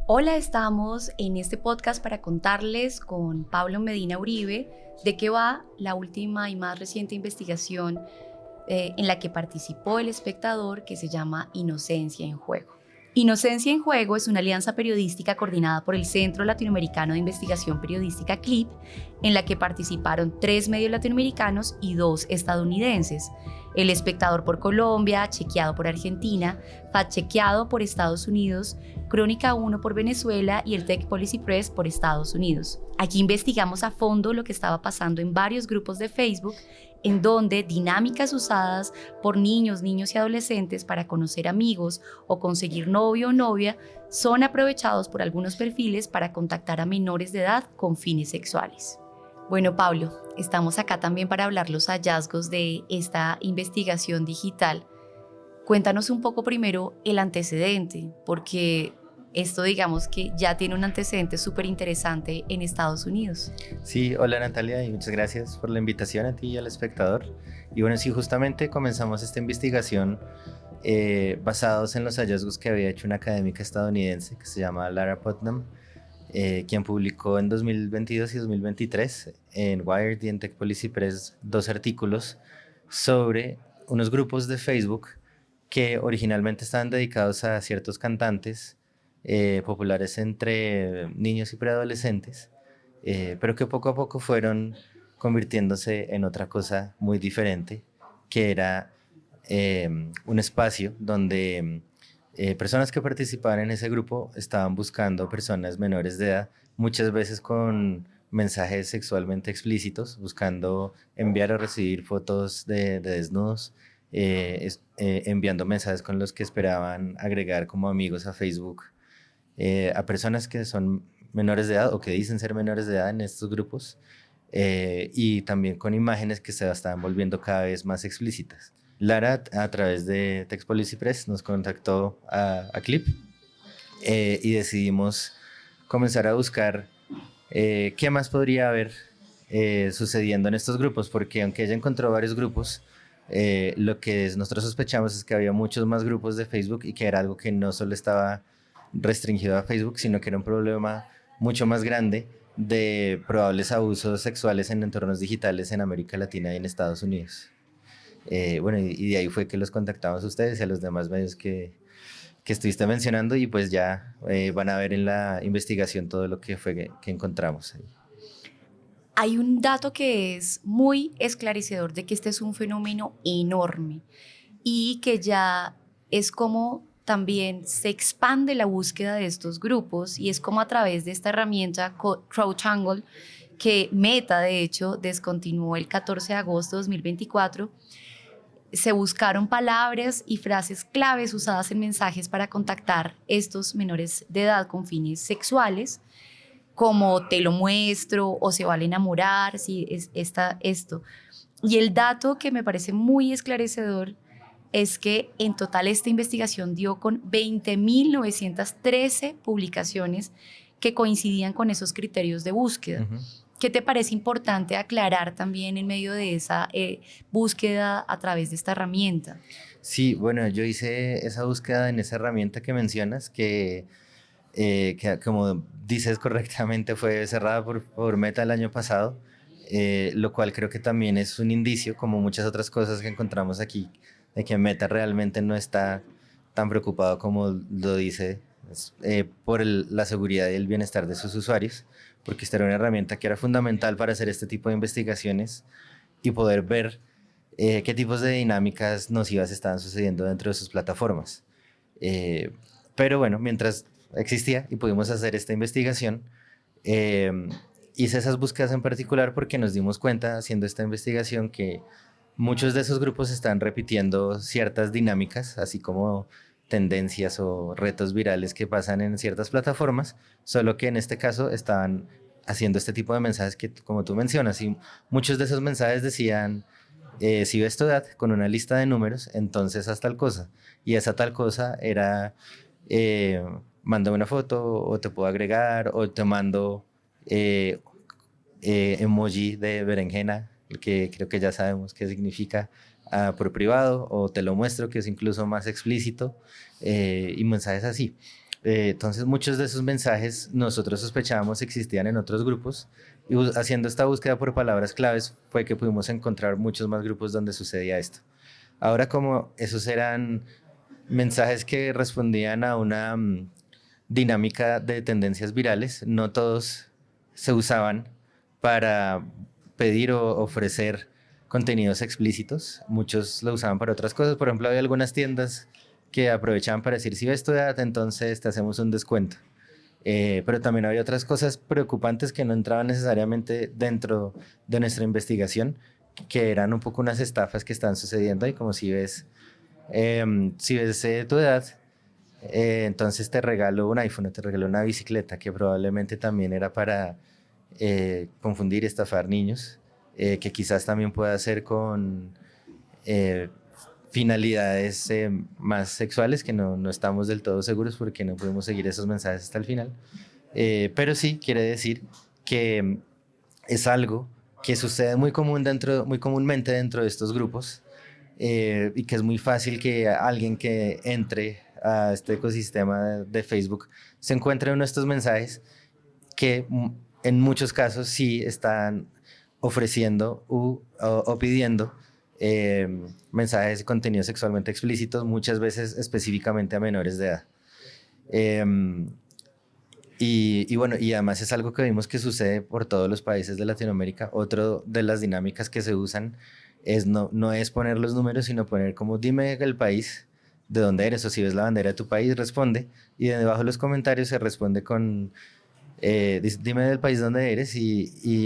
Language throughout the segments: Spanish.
Hola, estamos en este podcast para contarles con Pablo Medina Uribe de qué va la última y más reciente investigación en la que participó El Espectador, que se llama Inocencia en Juego. Inocencia en Juego es una alianza periodística coordinada por el Centro Latinoamericano de Investigación Periodística CLIP, en la que participaron 3 medios latinoamericanos y 2 estadounidenses. El Espectador por Colombia, Chequeado por Argentina, Fact-chequeado por Estados Unidos, Crónica 1 por Venezuela y el Tech Policy Press por Estados Unidos. Aquí investigamos a fondo lo que estaba pasando en varios grupos de Facebook, en donde dinámicas usadas por niños y adolescentes para conocer amigos o conseguir novio o novia son aprovechados por algunos perfiles para contactar a menores de edad con fines sexuales. Bueno, Pablo, estamos acá también para hablar los hallazgos de esta investigación digital. Cuéntanos un poco primero el antecedente, porque esto digamos que ya tiene un antecedente súper interesante en Estados Unidos. Sí, hola Natalia y muchas gracias por la invitación a ti y al espectador. Y bueno, sí, justamente comenzamos esta investigación basados en los hallazgos que había hecho una académica estadounidense que se llama Lara Putnam, quien publicó en 2022 y 2023 en Wired y en Tech Policy Press 2 artículos sobre unos grupos de Facebook que originalmente estaban dedicados a ciertos cantantes populares entre niños y preadolescentes, pero que poco a poco fueron convirtiéndose en otra cosa muy diferente, que era un espacio donde personas que participaban en ese grupo estaban buscando personas menores de edad, muchas veces con mensajes sexualmente explícitos, buscando enviar o recibir fotos de desnudos, enviando mensajes con los que esperaban agregar como amigos a Facebook a personas que son menores de edad o que dicen ser menores de edad en estos grupos, y también con imágenes que se estaban volviendo cada vez más explícitas. Lara, a través de Text Policy Press, nos contactó a Clip, y decidimos comenzar a buscar qué más podría haber sucediendo en estos grupos, porque aunque ella encontró varios grupos, lo que nosotros sospechamos es que había muchos más grupos de Facebook y que era algo que no solo estaba restringido a Facebook, sino que era un problema mucho más grande de probables abusos sexuales en entornos digitales en América Latina y en Estados Unidos. Bueno, y de ahí fue que los contactamos a ustedes y a los demás medios que estuviste mencionando, y pues ya van a ver en la investigación todo lo que fue que encontramos ahí. Hay un dato que es muy esclarecedor de que este es un fenómeno enorme y que ya es como también se expande la búsqueda de estos grupos, y es como a través de esta herramienta CrowdJungle, que Meta de hecho descontinuó el 14 de agosto de 2024. Se buscaron palabras y frases claves usadas en mensajes para contactar estos menores de edad con fines sexuales, como te lo muestro o se vale enamorar, si es esto. Y el dato que me parece muy esclarecedor es que en total esta investigación dio con 20.913 publicaciones que coincidían con esos criterios de búsqueda. Uh-huh. ¿Qué te parece importante aclarar también en medio de esa búsqueda a través de esta herramienta? Sí, bueno, yo hice esa búsqueda en esa herramienta que mencionas, que como dices correctamente fue cerrada por Meta el año pasado, lo cual creo que también es un indicio, como muchas otras cosas que encontramos aquí, de que Meta realmente no está tan preocupado como lo dice, por la seguridad y el bienestar de sus usuarios, porque esta era una herramienta que era fundamental para hacer este tipo de investigaciones y poder ver qué tipos de dinámicas nocivas estaban sucediendo dentro de sus plataformas. Eh, pero bueno, mientras existía y pudimos hacer esta investigación, eh, hice esas búsquedas en particular porque nos dimos cuenta haciendo esta investigación que muchos de esos grupos están repitiendo ciertas dinámicas, así como tendencias o retos virales que pasan en ciertas plataformas, solo que en este caso estaban haciendo este tipo de mensajes que, como tú mencionas, y muchos de esos mensajes decían, si ves tu edad con una lista de números, entonces haz tal cosa. Y esa tal cosa era, mándame una foto o te puedo agregar o te mando eh, emoji de berenjena, que creo que ya sabemos qué significa, por privado, o te lo muestro, que es incluso más explícito, y mensajes así. Entonces muchos de esos mensajes nosotros sospechábamos existían en otros grupos y haciendo esta búsqueda por palabras claves fue que pudimos encontrar muchos más grupos donde sucedía esto. Ahora como esos eran mensajes que respondían a una dinámica de tendencias virales, no todos se usaban para pedir o ofrecer contenidos explícitos, muchos lo usaban para otras cosas. Por ejemplo, había algunas tiendas que aprovechaban para decir, si ves tu edad, entonces te hacemos un descuento. Pero también había otras cosas preocupantes que no entraban necesariamente dentro de nuestra investigación, que eran un poco unas estafas que están sucediendo y como si ves tu edad, entonces te regalo un iPhone, te regalo una bicicleta, que probablemente también era para confundir y estafar niños, que quizás también pueda ser con finalidades más sexuales, que no estamos del todo seguros porque no podemos seguir esos mensajes hasta el final. Pero sí quiere decir que es algo que sucede muy comúnmente dentro de estos grupos, y que es muy fácil que alguien que entre a este ecosistema de Facebook se encuentre uno de estos mensajes que en muchos casos sí están ofreciendo o pidiendo mensajes de contenido sexualmente explícitos, muchas veces específicamente a menores de edad. Y bueno, y además es algo que vimos que sucede por todos los países de Latinoamérica. Otro de las dinámicas que se usan es no es poner los números, sino poner como dime el país de dónde eres, o si ves la bandera de tu país, responde. Y debajo de los comentarios se responde con dime del país donde eres y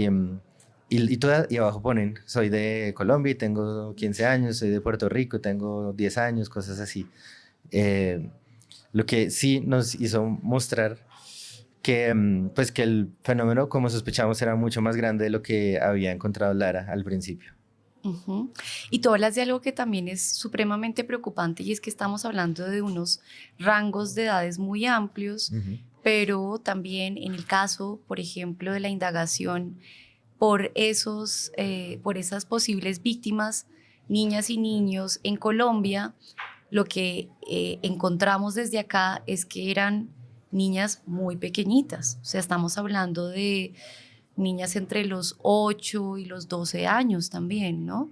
abajo ponen soy de Colombia y tengo 15 años, soy de Puerto Rico, tengo 10 años, cosas así. Lo que sí nos hizo mostrar pues que el fenómeno, como sospechamos, era mucho más grande de lo que había encontrado Lara al principio. Uh-huh. Y tú hablas de algo que también es supremamente preocupante y es que estamos hablando de unos rangos de edades muy amplios, pero también en el caso, por ejemplo, de la indagación por esas posibles víctimas, niñas y niños en Colombia, lo que encontramos desde acá es que eran niñas muy pequeñitas. O sea, estamos hablando de niñas entre los 8 y los 12 años también, ¿no?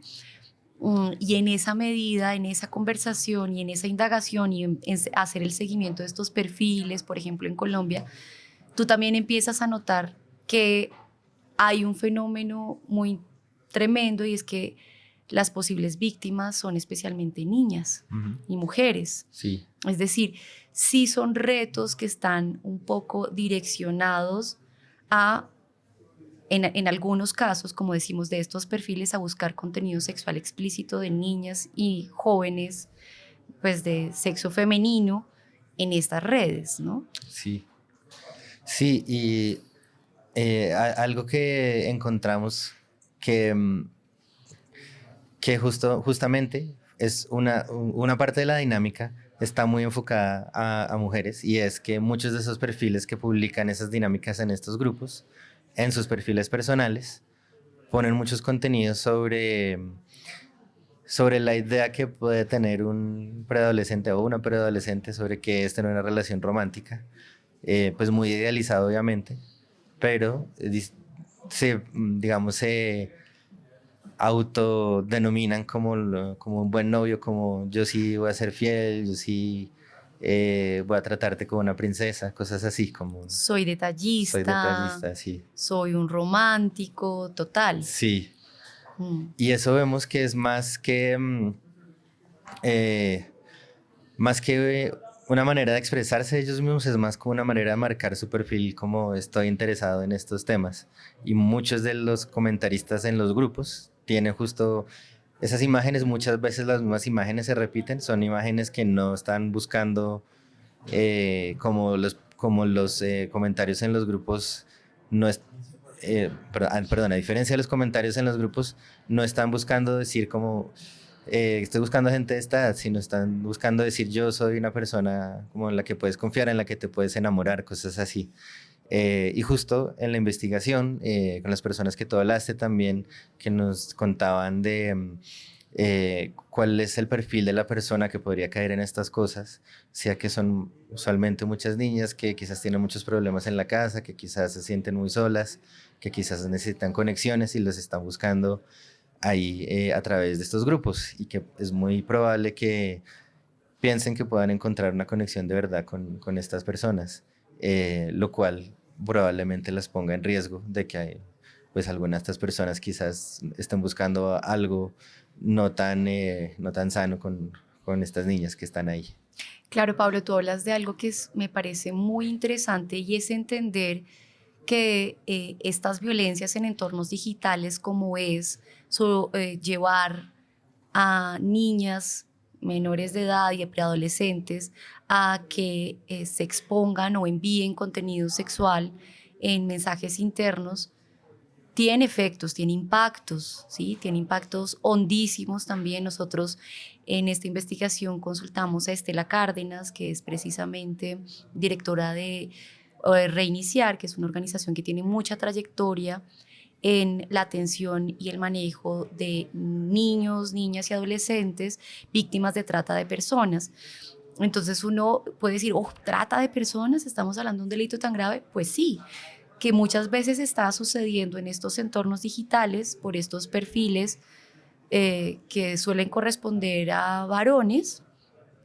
Y en esa medida, en esa conversación y en esa indagación y en hacer el seguimiento de estos perfiles, por ejemplo, en Colombia, tú también empiezas a notar que hay un fenómeno muy tremendo y es que las posibles víctimas son especialmente niñas y mujeres. Sí. Es decir, sí son retos que están un poco direccionados en algunos casos, como decimos, de estos perfiles, a buscar contenido sexual explícito de niñas y jóvenes, pues de sexo femenino en estas redes, ¿no? Sí. Sí, y algo que encontramos que justamente es una parte de la dinámica está muy enfocada a mujeres, y es que muchos de esos perfiles que publican esas dinámicas en estos grupos, en sus perfiles personales, ponen muchos contenidos sobre la idea que puede tener un preadolescente o una preadolescente sobre qué es tener una relación romántica, pues muy idealizado obviamente, pero se autodenominan como un buen novio, como yo sí voy a ser fiel, yo sí voy a tratarte como una princesa, cosas así como... Soy detallista, sí. Soy un romántico, total. Sí. Y eso vemos que es más que una manera de expresarse de ellos mismos, es más como una manera de marcar su perfil, como estoy interesado en estos temas. Y muchos de los comentaristas en los grupos tienen justo esas imágenes. Muchas veces las mismas imágenes se repiten, son imágenes que no están buscando como los comentarios en los grupos no es, perdón, a diferencia de los comentarios en los grupos, no están buscando decir como estoy buscando gente de esta edad, sino están buscando decir yo soy una persona como en la que puedes confiar, en la que te puedes enamorar, cosas así. Y justo en la investigación, con las personas que tú hablaste también, que nos contaban de cuál es el perfil de la persona que podría caer en estas cosas, sea que son usualmente muchas niñas que quizás tienen muchos problemas en la casa, que quizás se sienten muy solas, que quizás necesitan conexiones y los están buscando ahí a través de estos grupos y que es muy probable que piensen que puedan encontrar una conexión de verdad con estas personas, lo cual probablemente las ponga en riesgo de que pues algunas de estas personas quizás estén buscando algo no tan sano con estas niñas que están ahí. Claro, Pablo, tú hablas de algo que me parece muy interesante y es entender que estas violencias en entornos digitales como es llevar a niñas menores de edad y a preadolescentes a que se expongan o envíen contenido sexual en mensajes internos, tiene efectos, tiene impactos, ¿sí? Tiene impactos hondísimos también. Nosotros en esta investigación consultamos a Estela Cárdenas, que es precisamente directora de Reiniciar, que es una organización que tiene mucha trayectoria en la atención y el manejo de niños, niñas y adolescentes víctimas de trata de personas. Entonces uno puede decir, oh, trata de personas, estamos hablando de un delito tan grave. Pues sí, que muchas veces está sucediendo en estos entornos digitales por estos perfiles que suelen corresponder a varones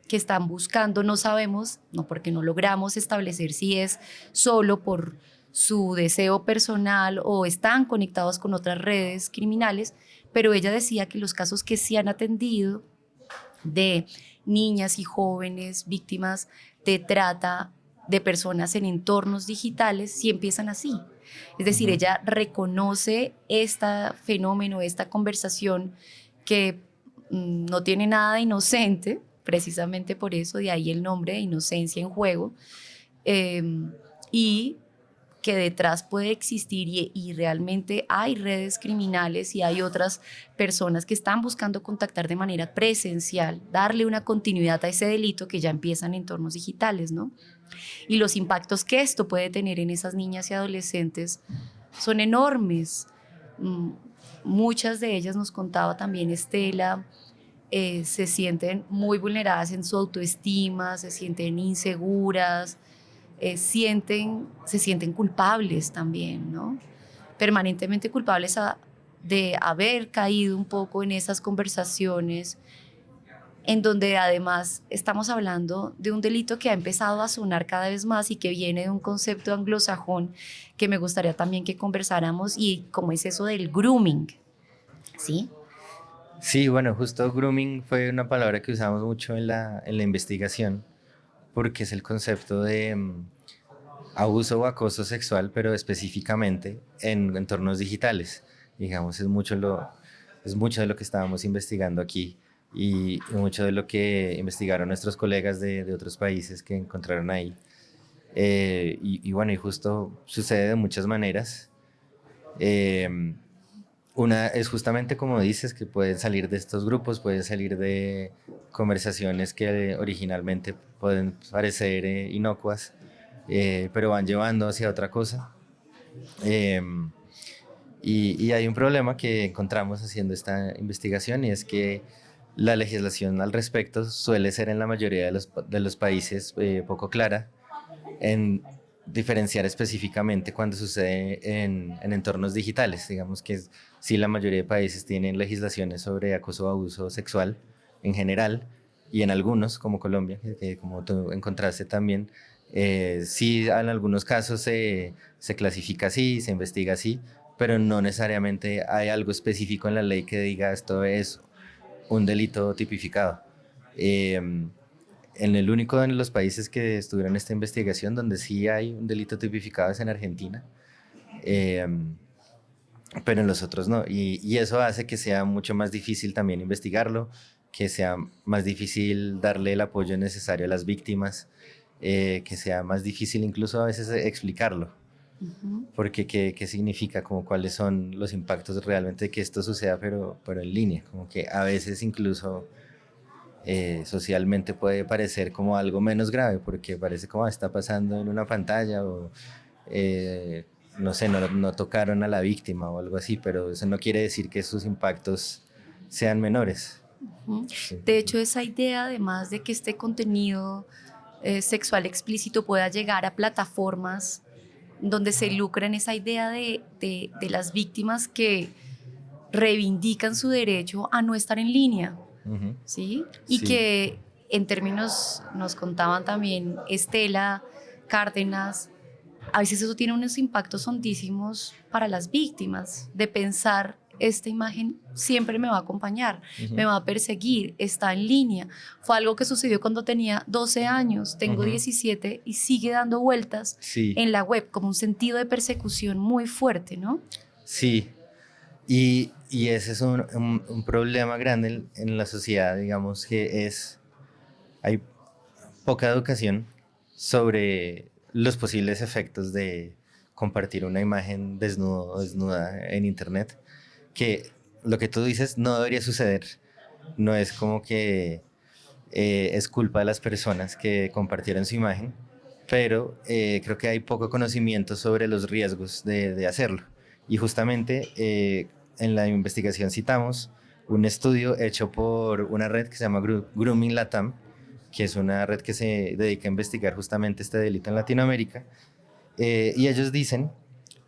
que están buscando, no sabemos, no porque no logramos establecer si es solo por su deseo personal o están conectados con otras redes criminales, pero ella decía que los casos que se han atendido de niñas y jóvenes víctimas de trata de personas en entornos digitales sí empiezan así. Es decir, Ujú. ella reconoce este fenómeno, esta conversación que no tiene nada de inocente, precisamente por eso, de ahí el nombre de inocencia en juego, eh, y que detrás puede existir y realmente hay redes criminales y hay otras personas que están buscando contactar de manera presencial, darle una continuidad a ese delito que ya empieza en entornos digitales, ¿no? Y los impactos que esto puede tener en esas niñas y adolescentes son enormes. Mm, Muchas de ellas, nos contaba también Estela, se sienten muy vulneradas en su autoestima, se sienten inseguras, se sienten culpables también, ¿no? Permanentemente culpables de haber caído un poco en esas conversaciones en donde además estamos hablando de un delito que ha empezado a sonar cada vez más y que viene de un concepto anglosajón que me gustaría también que conversáramos y cómo es eso del grooming, ¿sí? Sí, bueno, justo grooming fue una palabra que usamos mucho en la investigación porque es el concepto de abuso o acoso sexual, pero específicamente en entornos digitales. Digamos, es mucho de lo que estábamos investigando aquí y mucho de lo que investigaron nuestros colegas de otros países que encontraron ahí. Y bueno, y justo sucede de muchas maneras. Eh, una es justamente como dices, que pueden salir de estos grupos, pueden salir de conversaciones que originalmente pueden parecer inocuas, pero van llevando hacia otra cosa. Eh, y hay un problema que encontramos haciendo esta investigación y es que la legislación al respecto suele ser en la mayoría de los países poco clara en diferenciar específicamente cuando sucede en entornos digitales. Digamos que sí, la mayoría de países tienen legislaciones sobre acoso o abuso sexual en general y en algunos, como Colombia, que como tú encontraste también, sí en algunos casos se clasifica así, se investiga así, pero no necesariamente hay algo específico en la ley que diga esto es un delito tipificado. Eh, en el único de los países que estuvieron en esta investigación donde sí hay un delito tipificado es en Argentina, eh, pero en los otros no. Y eso hace que sea mucho más difícil también investigarlo, que sea más difícil darle el apoyo necesario a las víctimas, que sea más difícil incluso a veces explicarlo. Ujú. Porque qué significa, como cuáles son los impactos realmente de que esto suceda, pero en línea, como que a veces incluso socialmente puede parecer como algo menos grave, porque parece como está pasando en una pantalla o no sé, no tocaron a la víctima o algo así, pero eso no quiere decir que sus impactos sean menores. Ujú. Sí. De hecho, esa idea, además de que este contenido sexual explícito pueda llegar a plataformas donde se lucra en esa idea de las víctimas que reivindican su derecho a no estar en línea, Ujú. ¿sí? Y Sí, que en términos, nos contaban también Estela Cárdenas, a veces eso tiene unos impactos hondísimos para las víctimas, de pensar, esta imagen siempre me va a acompañar, me ujú, va a perseguir, está en línea. Fue algo que sucedió cuando tenía 12 años, tengo ujú. 17 y sigue dando vueltas Sí, en la web, como un sentido de persecución muy fuerte, ¿no? sí. Y ese es un problema grande en la sociedad, digamos, que es, hay poca educación sobre los posibles efectos de compartir una imagen desnudo o desnuda en internet, que lo que tú dices no debería suceder. No es como que es culpa de las personas que compartieron su imagen, pero creo que hay poco conocimiento sobre los riesgos de hacerlo. Y justamente en la investigación citamos un estudio hecho por una red que se llama Grooming Latam, que es una red que se dedica a investigar justamente este delito en Latinoamérica. Y ellos dicen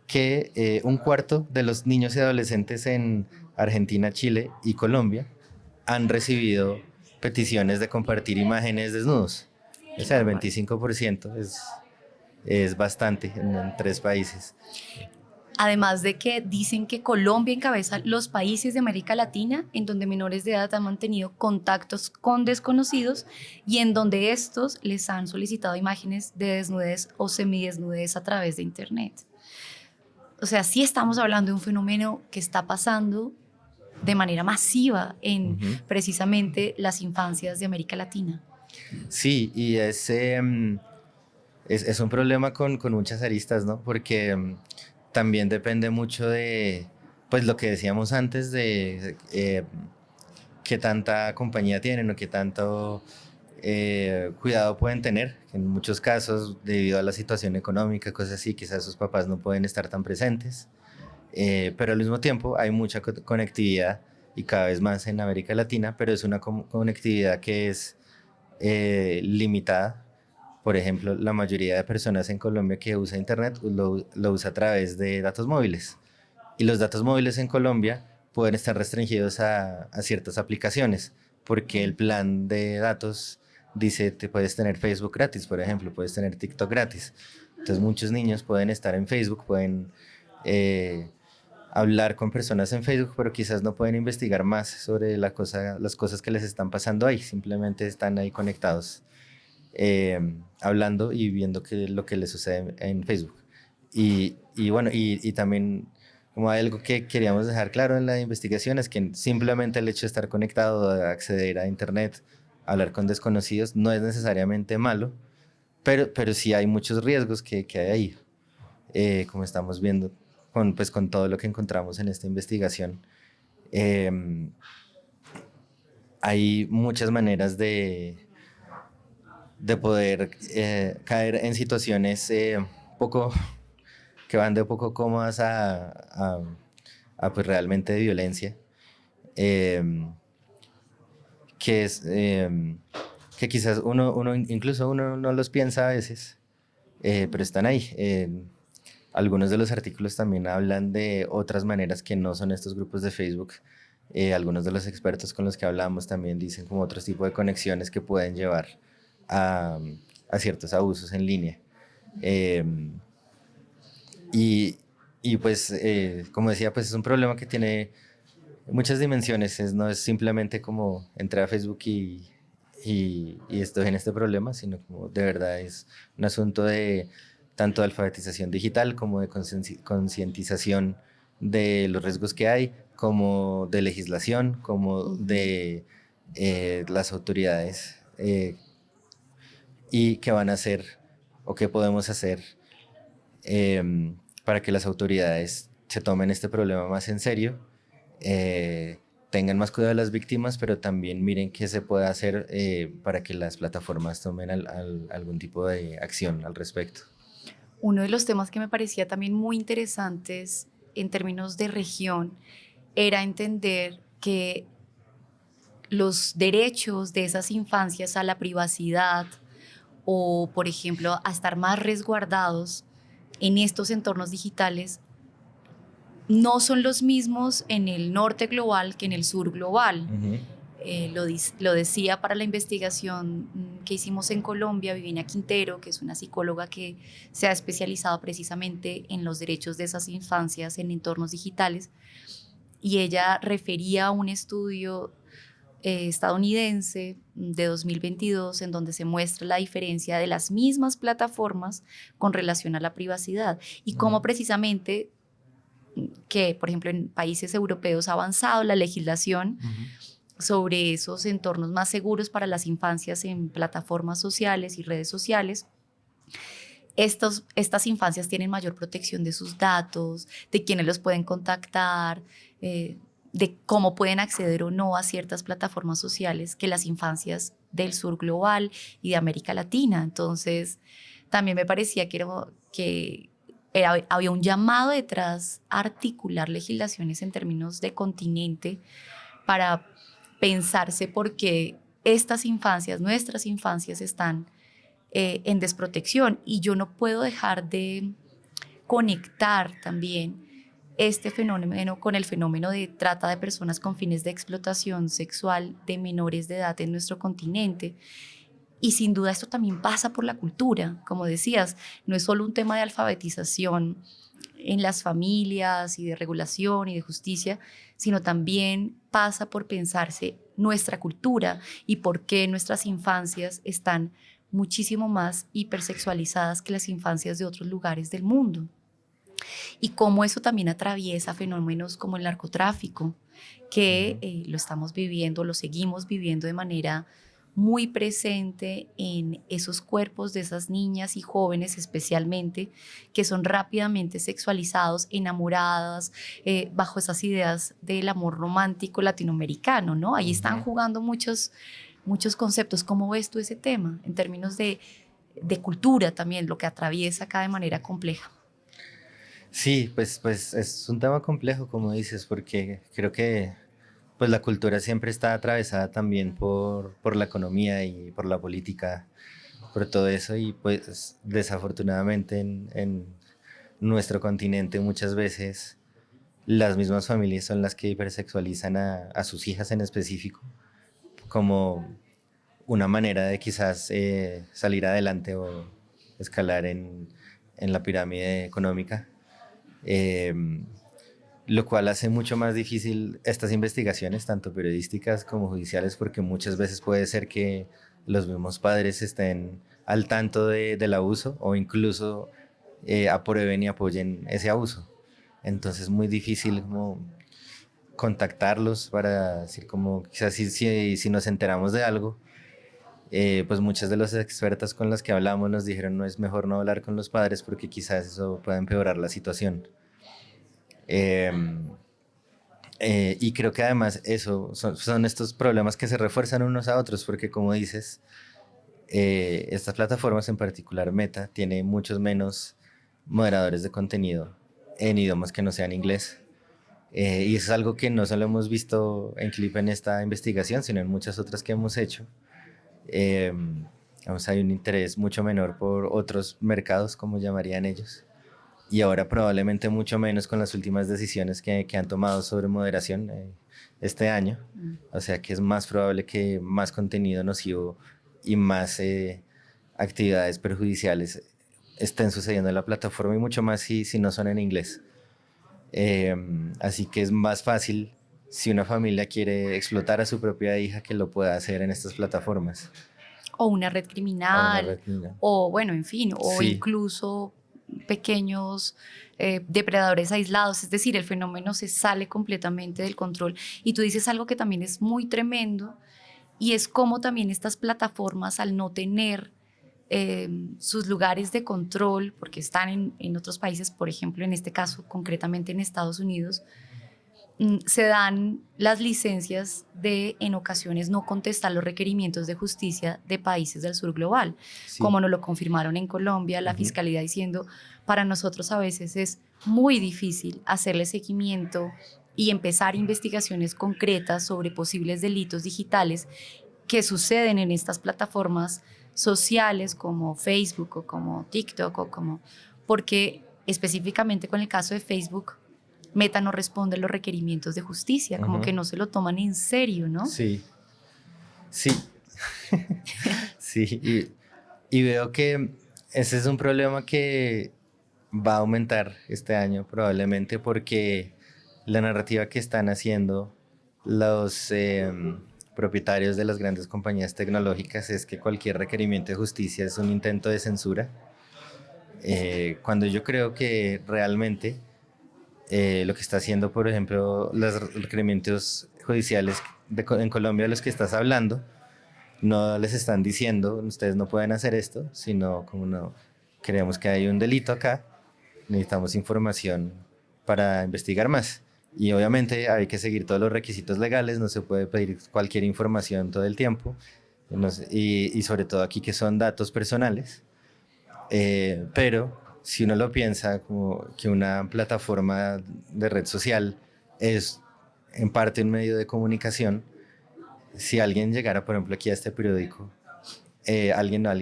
que un cuarto de los niños y adolescentes en Argentina, Chile y Colombia han recibido peticiones de compartir imágenes desnudos. O Qué sea, el bárbaro. 25% es bastante en 3 países. Además de que dicen que Colombia encabeza los países de América Latina en donde menores de edad han mantenido contactos con desconocidos y en donde estos les han solicitado imágenes de desnudez o semidesnudez a través de Internet. O sea, sí estamos hablando de un fenómeno que está pasando de manera masiva en Ujú. precisamente las infancias de América Latina. Sí, y es un problema con muchas aristas, ¿no? Porque también depende mucho de, pues lo que decíamos antes, de qué tanta compañía tienen o qué tanto cuidado pueden tener. En muchos casos, debido a la situación económica, cosas así, quizás sus papás no pueden estar tan presentes. Pero al mismo tiempo hay mucha conectividad y cada vez más en América Latina, pero es una conectividad que es limitada. Por ejemplo, la mayoría de personas en Colombia que usa Internet lo usa a través de datos móviles. Y los datos móviles en Colombia pueden estar restringidos a ciertas aplicaciones, porque el plan de datos dice te puedes tener Facebook gratis, por ejemplo, puedes tener TikTok gratis. Entonces muchos niños pueden estar en Facebook, pueden eh, hablar con personas en Facebook, pero quizás no pueden investigar más sobre las cosas que les están pasando ahí, simplemente están ahí conectados, hablando y viendo lo que les sucede en Facebook. Y bueno, y también como hay algo que queríamos dejar claro en la investigación es que simplemente el hecho de estar conectado, de acceder a Internet, hablar con desconocidos, no es necesariamente malo, pero sí hay muchos riesgos que hay ahí, como estamos viendo pues, con todo lo que encontramos en esta investigación. Eh, Hay muchas maneras de poder caer en situaciones poco, que van de poco cómodas a, pues realmente de violencia, eh, que es que quizás incluso uno no los piensa a veces, pero están ahí. Algunos de los artículos también hablan de otras maneras que no son estos grupos de Facebook. Algunos de los expertos con los que hablamos también dicen como otros tipos de conexiones que pueden llevar a, a ciertos abusos en línea. Eh, y, y pues, como decía, pues es un problema que tiene muchas dimensiones. No es simplemente como entrar a Facebook y estoy en este problema, sino como de verdad es un asunto de tanto de alfabetización digital como de concientización de los riesgos que hay, como de legislación, como Ujú. de las autoridades, y qué van a hacer o qué podemos hacer para que las autoridades se tomen este problema más en serio, tengan más cuidado de las víctimas, pero también miren qué se puede hacer para que las plataformas tomen algún tipo de acción al respecto. Uno de los temas que me parecía también muy interesantes en términos de región era entender que los derechos de esas infancias a la privacidad o, por ejemplo, a estar más resguardados en estos entornos digitales no son los mismos en el norte global que en el sur global. Ujú. Lo decía para la investigación que hicimos en Colombia, Vivina Quintero, que es una psicóloga que se ha especializado precisamente en los derechos de esas infancias en entornos digitales, y ella refería a un estudio estadounidense de 2022 en donde se muestra la diferencia de las mismas plataformas con relación a la privacidad y cómo precisamente que, por ejemplo, en países europeos ha avanzado la legislación sobre esos entornos más seguros para las infancias en plataformas sociales y redes sociales. Estas infancias tienen mayor protección de sus datos, de quiénes los pueden contactar, de cómo pueden acceder o no a ciertas plataformas sociales que las infancias del sur global y de América Latina. Entonces, también me parecía que había un llamado detrás a articular legislaciones en términos de continente para pensarse por qué estas infancias, nuestras infancias, están en desprotección. Y yo no puedo dejar de conectar también este fenómeno con el fenómeno de trata de personas con fines de explotación sexual de menores de edad en nuestro continente. Y sin duda esto también pasa por la cultura, como decías, no es solo un tema de alfabetización en las familias y de regulación y de justicia, sino también pasa por pensarse nuestra cultura y por qué nuestras infancias están muchísimo más hipersexualizadas que las infancias de otros lugares del mundo. Y cómo eso también atraviesa fenómenos como el narcotráfico, que lo estamos viviendo, lo seguimos viviendo de manera muy presente en esos cuerpos de esas niñas y jóvenes especialmente, que son rápidamente sexualizados, enamoradas, bajo esas ideas del amor romántico latinoamericano, ¿no? Ahí están jugando muchos conceptos. ¿Cómo ves tú ese tema en términos de cultura también, lo que atraviesa acá de manera compleja? Sí, pues es un tema complejo, como dices, porque creo que pues la cultura siempre está atravesada también por la economía y por la política, por todo eso, y pues desafortunadamente en nuestro continente muchas veces las mismas familias son las que hipersexualizan a sus hijas en específico, como una manera de quizás salir adelante o escalar en la pirámide económica. Eh, lo cual hace mucho más difícil estas investigaciones, tanto periodísticas como judiciales, porque muchas veces puede ser que los mismos padres estén al tanto del abuso o incluso aprueben y apoyen ese abuso. Entonces es muy difícil como contactarlos para decir como quizás si nos enteramos de algo, pues muchas de las expertas con las que hablamos nos dijeron no es mejor no hablar con los padres porque quizás eso pueda empeorar la situación. Eh, y creo que además eso son estos problemas que se refuerzan unos a otros porque como dices, estas plataformas en particular Meta tiene muchos menos moderadores de contenido en idiomas que no sean inglés. Y eso es algo que no solo hemos visto en Clip en esta investigación, sino en muchas otras que hemos hecho. Eh, hay un interés mucho menor por otros mercados, como llamarían ellos. Y ahora probablemente mucho menos con las últimas decisiones que han tomado sobre moderación este año. O sea que es más probable que más contenido nocivo y más actividades perjudiciales estén sucediendo en la plataforma y mucho más si no son en inglés. Así que es más fácil si una familia quiere explotar a su propia hija que lo pueda hacer en estas plataformas. O una red criminal, o bueno, en fin, o sí. incluso pequeños depredadores aislados, es decir, el fenómeno se sale completamente del control. Y tú dices algo que también es muy tremendo, y es cómo también estas plataformas, al no tener sus lugares de control, porque están en otros países, por ejemplo, en este caso, concretamente en Estados Unidos, se dan las licencias de, en ocasiones, no contestar los requerimientos de justicia de países del sur global, sí, como nos lo confirmaron en Colombia, la Fiscalía diciendo, para nosotros a veces es muy difícil hacerle seguimiento y empezar investigaciones concretas sobre posibles delitos digitales que suceden en estas plataformas sociales como Facebook o como TikTok o como, porque específicamente con el caso de Facebook, Meta no responde a los requerimientos de justicia, como que no se lo toman en serio, ¿no? Sí, sí, sí, y veo que ese es un problema que va a aumentar este año probablemente porque la narrativa que están haciendo los propietarios de las grandes compañías tecnológicas es que cualquier requerimiento de justicia es un intento de censura, cuando yo creo que realmente lo que está haciendo, por ejemplo, los requerimientos judiciales en Colombia de los que estás hablando, no les están diciendo, ustedes no pueden hacer esto, sino como no, creemos que hay un delito acá, necesitamos información para investigar más. Y obviamente hay que seguir todos los requisitos legales, no se puede pedir cualquier información todo el tiempo, y sobre todo aquí que son datos personales. Pero si uno lo piensa como que una plataforma de red social es en parte un medio de comunicación, si alguien llegara, por ejemplo, aquí a este periódico, alguna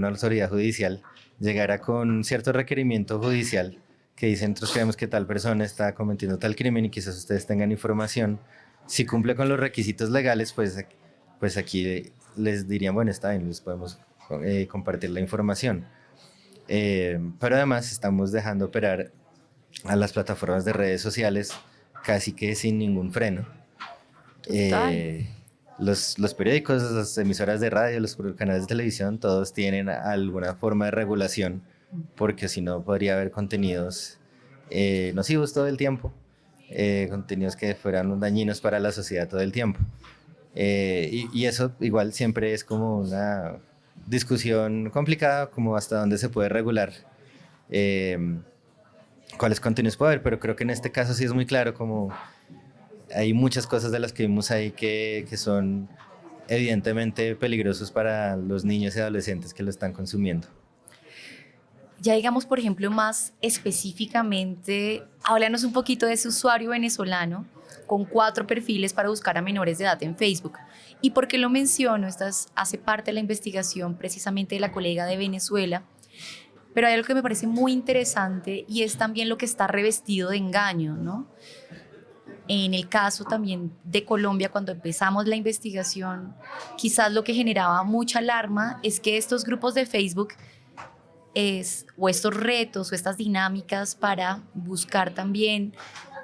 autoridad judicial llegara con cierto requerimiento judicial que dicen, nosotros creemos que tal persona está cometiendo tal crimen y quizás ustedes tengan información, si cumple con los requisitos legales, pues aquí les dirían, bueno, está bien, les podemos compartir la información. Pero además estamos dejando operar a las plataformas de redes sociales casi que sin ningún freno. Los periódicos, las emisoras de radio, los canales de televisión, todos tienen alguna forma de regulación, porque si no podría haber contenidos nocivos todo el tiempo, contenidos que fueran dañinos para la sociedad todo el tiempo. Y eso igual siempre es como una discusión complicada, como hasta dónde se puede regular cuáles contenidos puede haber, pero creo que en este caso sí es muy claro, como hay muchas cosas de las que vimos ahí que son evidentemente peligrosos para los niños y adolescentes que lo están consumiendo. Ya digamos, por ejemplo, más específicamente, háblanos un poquito de ese usuario venezolano con 4 perfiles para buscar a menores de edad en Facebook. ¿Y por qué lo menciono? Hace parte de la investigación precisamente de la colega de Venezuela, pero hay algo que me parece muy interesante y es también lo que está revestido de engaño, ¿no? En el caso también de Colombia, cuando empezamos la investigación, quizás lo que generaba mucha alarma es que estos grupos de Facebook o estos retos o estas dinámicas para buscar también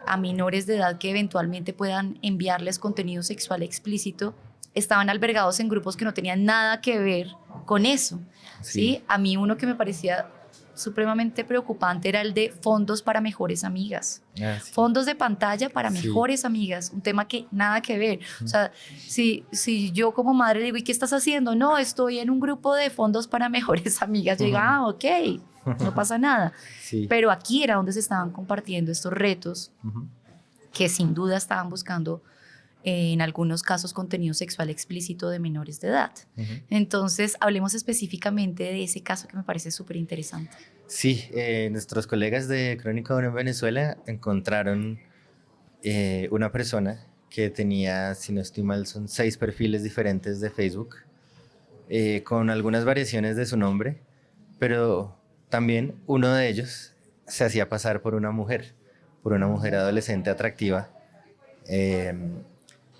a menores de edad que eventualmente puedan enviarles contenido sexual explícito, estaban albergados en grupos que no tenían nada que ver con eso. ¿Sí? A mí uno que me parecía supremamente preocupante era el de fondos para mejores amigas. Sí. Fondos de pantalla para mejores amigas, un tema que nada que ver. O sea, si yo como madre le digo, ¿y qué estás haciendo? No, estoy en un grupo de fondos para mejores amigas. Yo digo, ok, no pasa nada. Sí. Pero aquí era donde se estaban compartiendo estos retos que sin duda estaban buscando en algunos casos contenido sexual explícito de menores de edad. Entonces, hablemos específicamente de ese caso que me parece súper interesante. Sí, nuestros colegas de Crónica 1 en Venezuela encontraron una persona que tenía, si no estoy mal, son 6 perfiles diferentes de Facebook, con algunas variaciones de su nombre, pero también uno de ellos se hacía pasar por una mujer adolescente atractiva,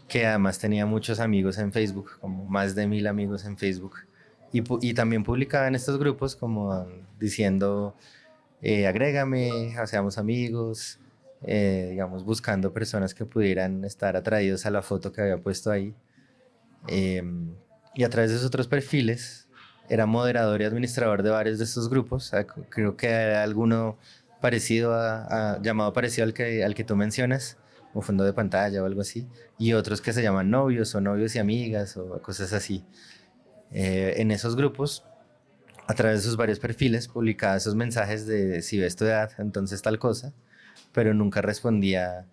que además tenía muchos amigos en Facebook, como más de 1000 amigos en Facebook, y también publicaba en estos grupos como diciendo, agrégame, seamos amigos, digamos, buscando personas que pudieran estar atraídos a la foto que había puesto ahí. Y a través de sus otros perfiles, era moderador y administrador de varios de estos grupos. Creo que era alguno parecido llamado parecido al que tú mencionas, o fondo de pantalla o algo así, y otros que se llaman novios o novios y amigas o cosas así. En esos grupos, a través de sus varios perfiles, publicaba esos mensajes de si ves tu edad, entonces tal cosa, pero nunca respondía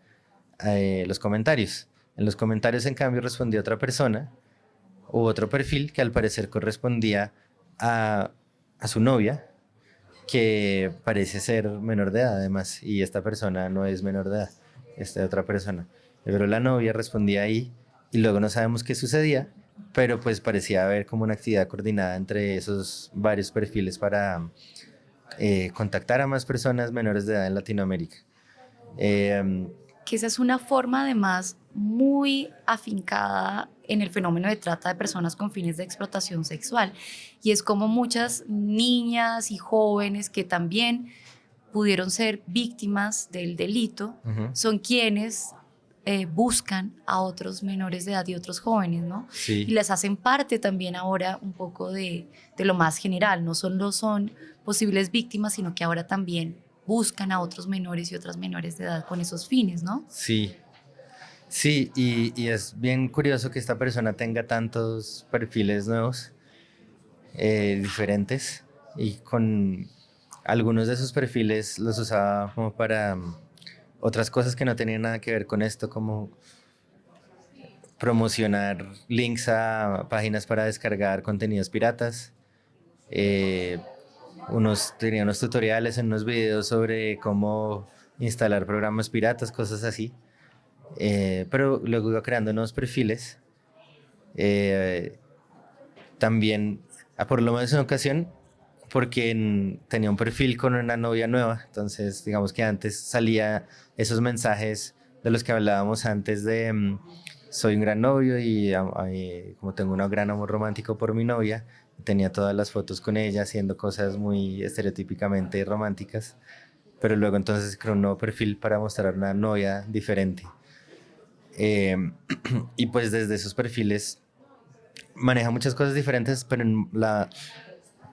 a los comentarios. En los comentarios, en cambio, respondía otra persona u otro perfil que al parecer correspondía a su novia, que parece ser menor de edad además, y esta persona no es menor de edad. otra persona. Pero la novia respondía ahí y luego no sabemos qué sucedía, pero pues parecía haber como una actividad coordinada entre esos varios perfiles para contactar a más personas menores de edad en Latinoamérica. Que esa es una forma además muy afincada en el fenómeno de trata de personas con fines de explotación sexual. Y es como muchas niñas y jóvenes que también pudieron ser víctimas del delito, son quienes buscan a otros menores de edad y otros jóvenes, ¿no? Sí. Y les hacen parte también ahora un poco de lo más general, no solo son posibles víctimas, sino que ahora también buscan a otros menores y otras menores de edad con esos fines, ¿no? Sí, sí, y es bien curioso que esta persona tenga tantos perfiles nuevos, diferentes, y con algunos de esos perfiles los usaba como para otras cosas que no tenían nada que ver con esto, como promocionar links a páginas para descargar contenidos piratas. Tenía unos tutoriales en unos videos sobre cómo instalar programas piratas, cosas así. Pero luego iba creando nuevos perfiles. También, por lo menos en ocasión, porque tenía un perfil con una novia nueva. Entonces, digamos que antes salía esos mensajes de los que hablábamos antes de soy un gran novio y como tengo un gran amor romántico por mi novia, tenía todas las fotos con ella haciendo cosas muy estereotípicamente románticas, pero luego entonces creó un nuevo perfil para mostrar una novia diferente. Y pues desde esos perfiles maneja muchas cosas diferentes, pero la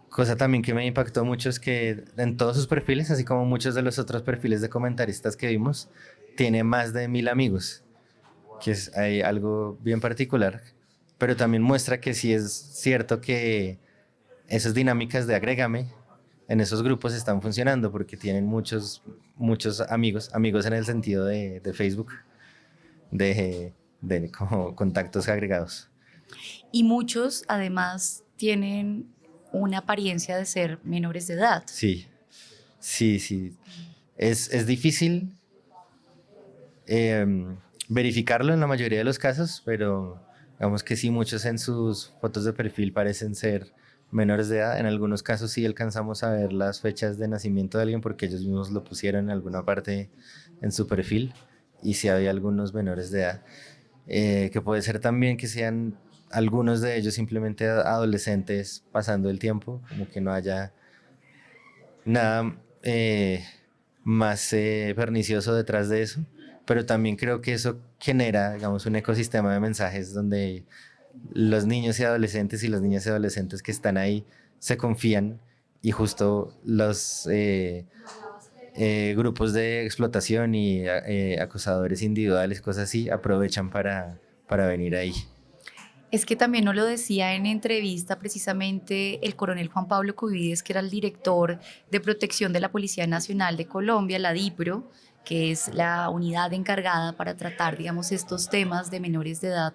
cosa también que me impactó mucho es que en todos sus perfiles, así como muchos de los otros perfiles de comentaristas que vimos, tiene más de 1000 amigos, que hay algo bien particular, pero también muestra que sí es cierto que esas dinámicas de agrégame en esos grupos están funcionando porque tienen muchos amigos en el sentido de Facebook, de como contactos agregados. Y muchos además tienen una apariencia de ser menores de edad. Sí. Es difícil verificarlo en la mayoría de los casos, pero digamos que sí, muchos en sus fotos de perfil parecen ser menores de edad. En algunos casos sí alcanzamos a ver las fechas de nacimiento de alguien porque ellos mismos lo pusieron en alguna parte en su perfil, y sí había algunos menores de edad. Que puede ser también que sean algunos de ellos simplemente adolescentes pasando el tiempo, como que no haya nada más pernicioso detrás de eso, pero también creo que eso genera, digamos, un ecosistema de mensajes donde los niños y adolescentes y las niñas y adolescentes que están ahí se confían, y justo los grupos de explotación y acosadores individuales, cosas así, aprovechan para venir ahí. Es que también nos lo decía en entrevista precisamente el coronel Juan Pablo Cubides, que era el director de protección de la Policía Nacional de Colombia, la DIPRO, que es la unidad encargada para tratar, digamos, estos temas de menores de edad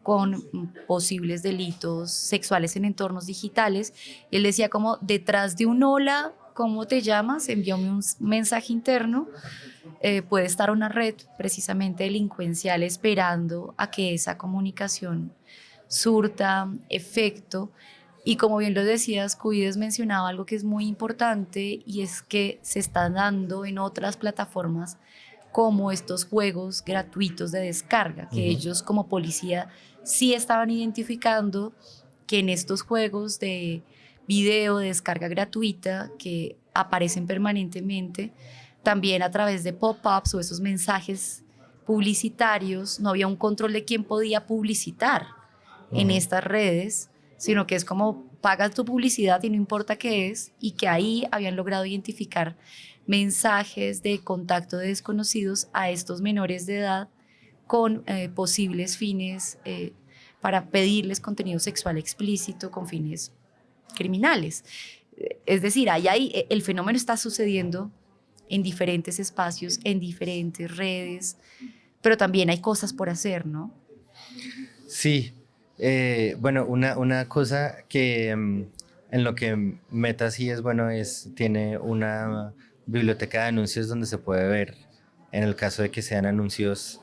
con posibles delitos sexuales en entornos digitales. Y él decía como, detrás de un hola, ¿cómo te llamas? Envíame un mensaje interno. Puede estar una red precisamente delincuencial esperando a que esa comunicación surta efecto. Y como bien lo decías, Cuides mencionaba algo que es muy importante, y es que se está dando en otras plataformas como estos juegos gratuitos de descarga, que ellos como policía sí estaban identificando que en estos juegos de video de descarga gratuita que aparecen permanentemente, también a través de pop-ups o esos mensajes publicitarios, no había un control de quién podía publicitar en estas redes, sino que es como pagas tu publicidad y no importa qué es, y que ahí habían logrado identificar mensajes de contacto de desconocidos a estos menores de edad con posibles fines para pedirles contenido sexual explícito con fines criminales. Es decir, ahí el fenómeno está sucediendo en diferentes espacios, en diferentes redes, pero también hay cosas por hacer, ¿no? Sí. Bueno, una cosa que en lo que Meta sí es bueno tiene una biblioteca de anuncios donde se puede ver En el caso de que sean anuncios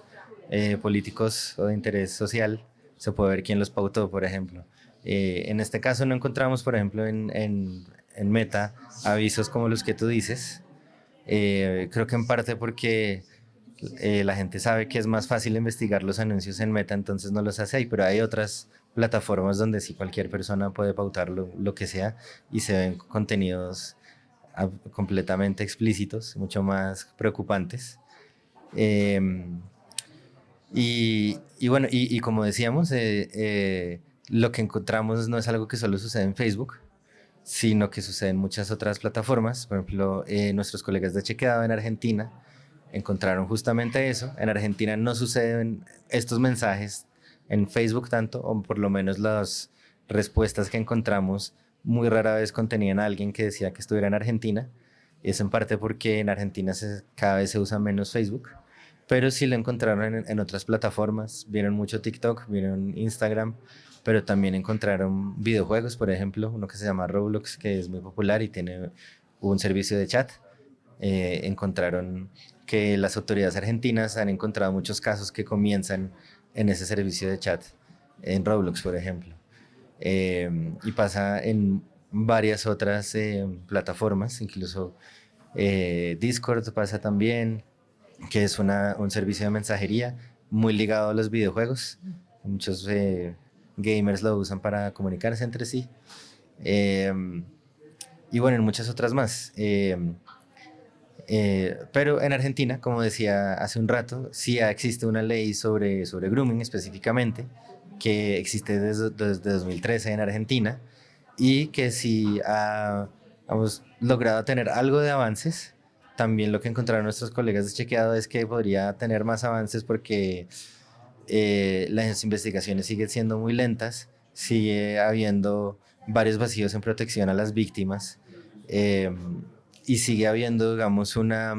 políticos o de interés social, se puede ver quién los pautó, por ejemplo. En este caso no encontramos, por ejemplo, en Meta avisos como los que tú dices. Creo que en parte porque la gente sabe que es más fácil investigar los anuncios en Meta, entonces no los hace ahí, pero hay otras plataformas donde sí cualquier persona puede pautar lo que sea y se ven contenidos completamente explícitos, mucho más preocupantes. Eh, y bueno, y como decíamos, lo que encontramos no es algo que solo sucede en Facebook, sino que sucede en muchas otras plataformas. Por ejemplo, nuestros colegas de Chequeado en Argentina encontraron justamente eso. En Argentina no suceden estos mensajes en Facebook tanto, o por lo menos las respuestas que encontramos muy rara vez contenían a alguien que decía que estuviera en Argentina. Y es en parte porque en Argentina cada vez se usa menos Facebook, pero sí lo encontraron en otras plataformas. Vieron mucho TikTok, vieron Instagram, pero también encontraron videojuegos, por ejemplo, uno que se llama Roblox, que es muy popular y tiene un servicio de chat. Encontraron que las autoridades argentinas han encontrado muchos casos que comienzan en ese servicio de chat, en Roblox, por ejemplo. Y pasa en varias otras plataformas, incluso Discord pasa también, que es un servicio de mensajería muy ligado a los videojuegos. Muchos gamers lo usan para comunicarse entre sí. Eh, y bueno, en muchas otras más. Pero en Argentina, como decía hace un rato, sí existe una ley sobre grooming específicamente, que existe desde 2013 en Argentina y que sí hemos logrado tener algo de avances. También lo que encontraron nuestros colegas de Chequeado es que podría tener más avances porque las investigaciones siguen siendo muy lentas, sigue habiendo varios vacíos en protección a las víctimas. Eh, y sigue habiendo, digamos, una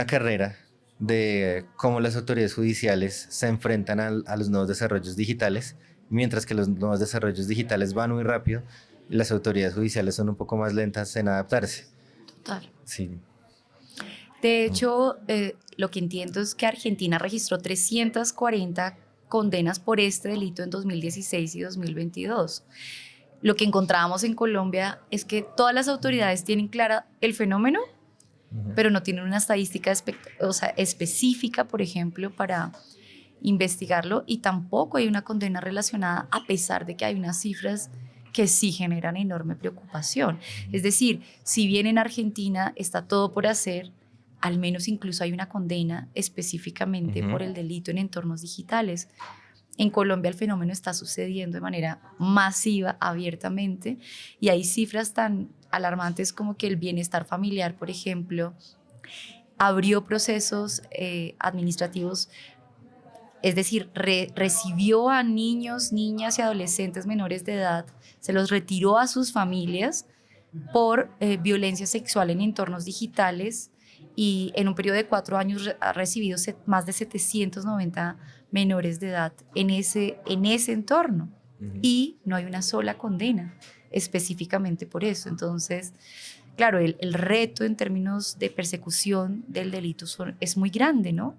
carrera de cómo las autoridades judiciales se enfrentan a los nuevos desarrollos digitales, mientras que los nuevos desarrollos digitales van muy rápido y las autoridades judiciales son un poco más lentas en adaptarse. Total. Sí. De hecho, lo que entiendo es que Argentina registró 340 condenas por este delito en 2016 y 2022. Lo que encontrábamos en Colombia es que todas las autoridades tienen clara el fenómeno, pero no tienen una estadística específica, por ejemplo, para investigarlo, y tampoco hay una condena relacionada, a pesar de que hay unas cifras que sí generan enorme preocupación. Es decir, si bien en Argentina está todo por hacer, al menos incluso hay una condena específicamente por el delito en entornos digitales. En Colombia el fenómeno está sucediendo de manera masiva, abiertamente, y hay cifras tan alarmantes como que el bienestar familiar, por ejemplo, abrió procesos administrativos, es decir, recibió a niños, niñas y adolescentes menores de edad, se los retiró a sus familias por violencia sexual en entornos digitales, y en un periodo de 4 años ha recibido más de 790 menores de edad en ese entorno. Y no hay una sola condena específicamente por eso. Entonces, claro, el reto en términos de persecución del delito es muy grande, ¿no?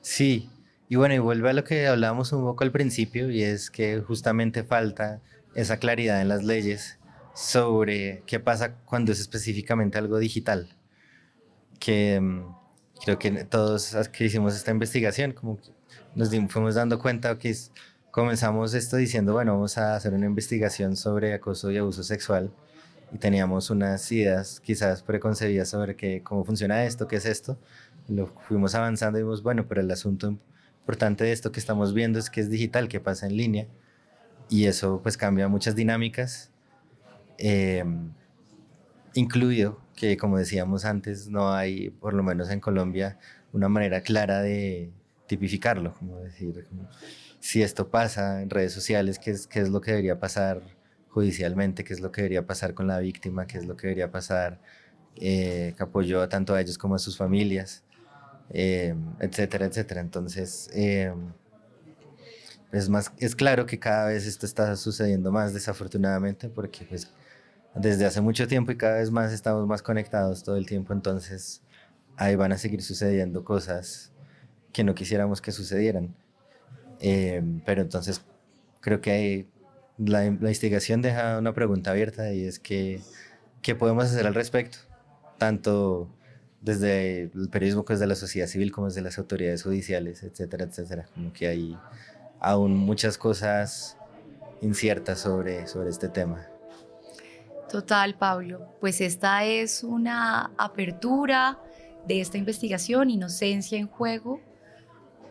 Sí, y bueno, y vuelve a lo que hablábamos un poco al principio, y es que justamente falta esa claridad en las leyes sobre qué pasa cuando es específicamente algo digital. Que creo que todos que hicimos esta investigación, como que fuimos dando cuenta que comenzamos esto diciendo, bueno, vamos a hacer una investigación sobre acoso y abuso sexual, y teníamos unas ideas quizás preconcebidas sobre cómo funciona esto, qué es esto. Lo fuimos avanzando y vimos, bueno, pero el asunto importante de esto que estamos viendo es que es digital, que pasa en línea, y eso pues cambia muchas dinámicas, incluido que, como decíamos antes, no hay, por lo menos en Colombia, una manera clara de tipificarlo, como decir, si esto pasa en redes sociales, qué es lo que debería pasar judicialmente, qué es lo que debería pasar con la víctima, qué es lo que debería pasar, que apoyó tanto a ellos como a sus familias, etcétera, etcétera. Entonces, es claro que cada vez esto está sucediendo más, desafortunadamente, porque pues, desde hace mucho tiempo y cada vez más estamos más conectados todo el tiempo, entonces ahí van a seguir sucediendo cosas que no quisiéramos que sucedieran. Pero entonces creo que la investigación deja una pregunta abierta y es que, ¿qué podemos hacer al respecto? Tanto desde el periodismo, como desde la sociedad civil, como desde las autoridades judiciales, etcétera, etcétera. Como que hay aún muchas cosas inciertas sobre este tema. Total, Pablo. Pues esta es una apertura de esta investigación, Inocencia en Juego.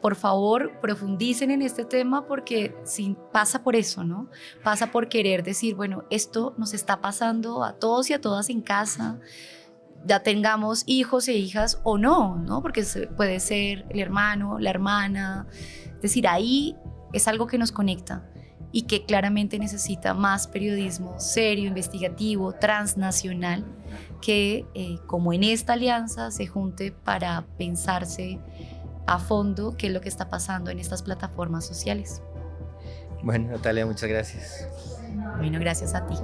Por favor, profundicen en este tema porque pasa por eso, ¿no? Pasa por querer decir, bueno, esto nos está pasando a todos y a todas en casa, ya tengamos hijos e hijas o no, ¿no? Porque puede ser el hermano, la hermana. Es decir, ahí es algo que nos conecta y que claramente necesita más periodismo serio, investigativo, transnacional, que como en esta alianza se junte para pensarse a fondo qué es lo que está pasando en estas plataformas sociales. Bueno, Natalia, muchas gracias. Bueno, gracias a ti.